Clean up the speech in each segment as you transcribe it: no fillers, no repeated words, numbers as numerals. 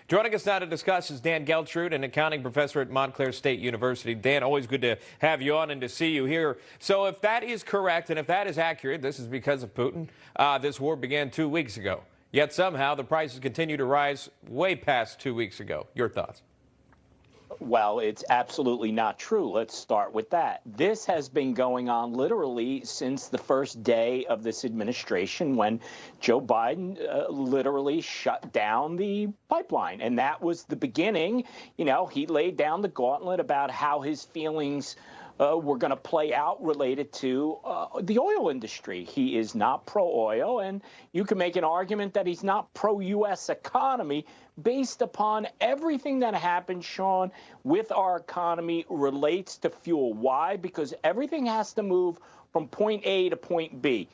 Joining us now to discuss is Dan Geltrude, an accounting professor at Montclair State University. Dan, always good to have you on and to see you here. So if that is correct and if that is accurate, this is because of Putin. This war began 2 weeks ago. Yet somehow the prices continue to rise way past 2 weeks ago. Your thoughts? Well, it's absolutely not true. Let's start with that. This has been going on literally since the first day of this administration when Joe Biden literally shut down the pipeline. And that was the beginning. You know, he laid down the gauntlet about how his feelings were going to play out related to the oil industry. He is not pro-oil, and you can make an argument that he's not pro-U.S. economy based upon everything that happened, Shaun, with our economy relates to fuel. Why? Because everything has to move from point A to point B.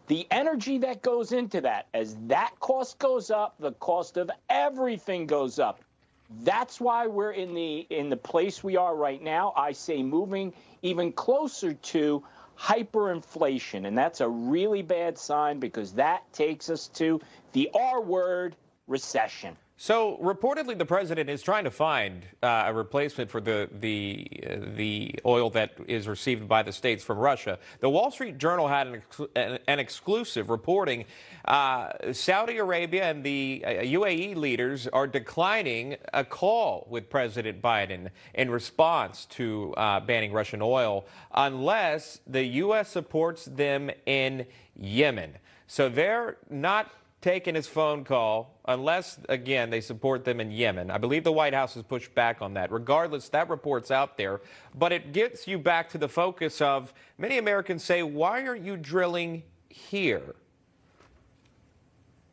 The energy that goes into that, as that cost goes up, the cost of everything goes up. That's why we're in the place we are right now. I say moving even closer to hyperinflation, and that's a really bad sign because that takes us to the R word, recession. So reportedly, the president is trying to find a replacement for the oil that is received by the states from Russia. The Wall Street Journal had an exclusive reporting. Saudi Arabia and the UAE leaders are declining a call with President Biden in response to banning Russian oil unless the U.S. supports them in Yemen. So they're not taking his phone call unless, again, they support them in Yemen. I believe the White House has pushed back on that. Regardless, that report's out there. But it gets you back to the focus of many Americans say, why aren't you drilling here?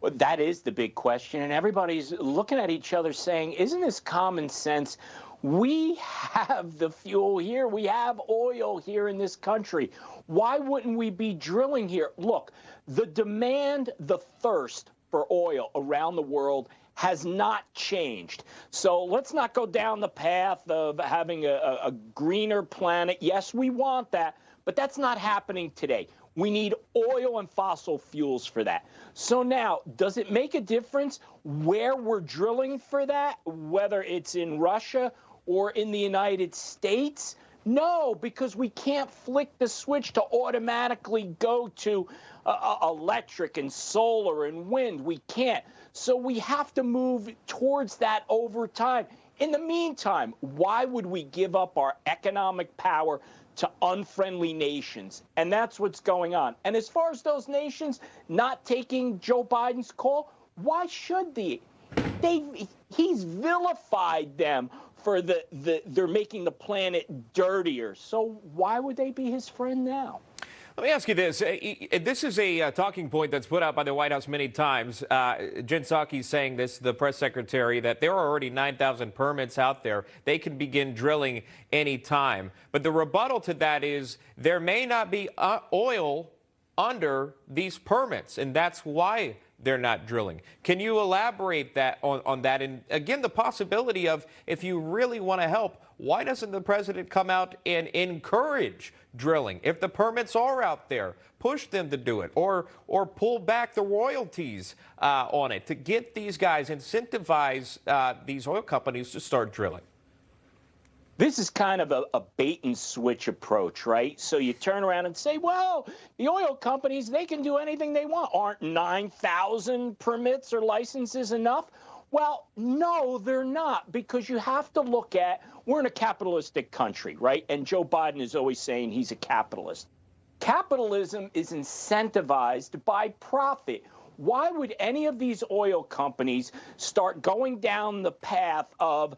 Well, that is the big question. And everybody's looking at each other saying, isn't this common sense? We have the fuel here. We have oil here in this country. Why wouldn't we be drilling here? Look, the demand, the thirst for oil around the world has not changed. So let's not go down the path of having a greener planet. Yes, we want that, but that's not happening today. We need oil and fossil fuels for that. So now, does it make a difference where we're drilling for that, whether it's in Russia or in the United States? No, because we can't flick the switch to automatically go to electric and solar and wind. We can't. So we have to move towards that over time. In the meantime, why would we give up our economic power to unfriendly nations? And that's what's going on. And as far as those nations not taking Joe Biden's call, why should they? He's vilified them for they're making the planet dirtier. So why would they be his friend now? Let me ask you this. This is a talking point that's put out by the White House many times. Jen Psaki saying this, the press secretary, that there are already 9,000 permits out there. They can begin drilling any time. But the rebuttal to that is there may not be oil under these permits, and that's why they're not drilling. Can you elaborate on that? And again, the possibility of, if you really want to help, why doesn't the president come out and encourage drilling? If the permits are out there, push them to do it, or pull back the royalties on it to get these guys, incentivize these oil companies to start drilling. This is kind of a bait and switch approach, right? So you turn around and say, well, the oil companies, they can do anything they want. Aren't 9,000 permits or licenses enough? Well, no, they're not, because you have to look at, we're in a capitalistic country, right? And Joe Biden is always saying he's a capitalist. Capitalism is incentivized by profit. Why would any of these oil companies start going down the path of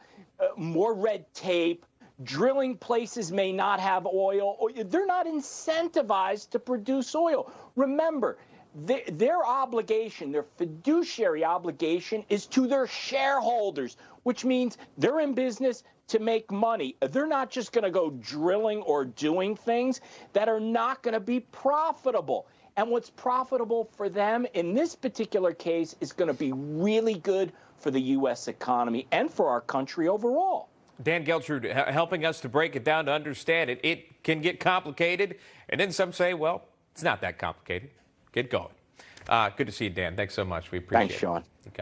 more red tape? Drilling places may not have oil, or they're not incentivized to produce oil. Remember, their obligation, their fiduciary obligation, is to their shareholders, which means they're in business to make money. They're not just going to go drilling or doing things that are not going to be profitable. And what's profitable for them in this particular case is going to be really good for the U.S. economy and for our country overall. Dan Geltrude helping us to break it down to understand it. It can get complicated, and then some say, well, it's not that complicated. Get going. Good to see you, Dan. Thanks so much. We appreciate it. Thanks, Shaun. Okay.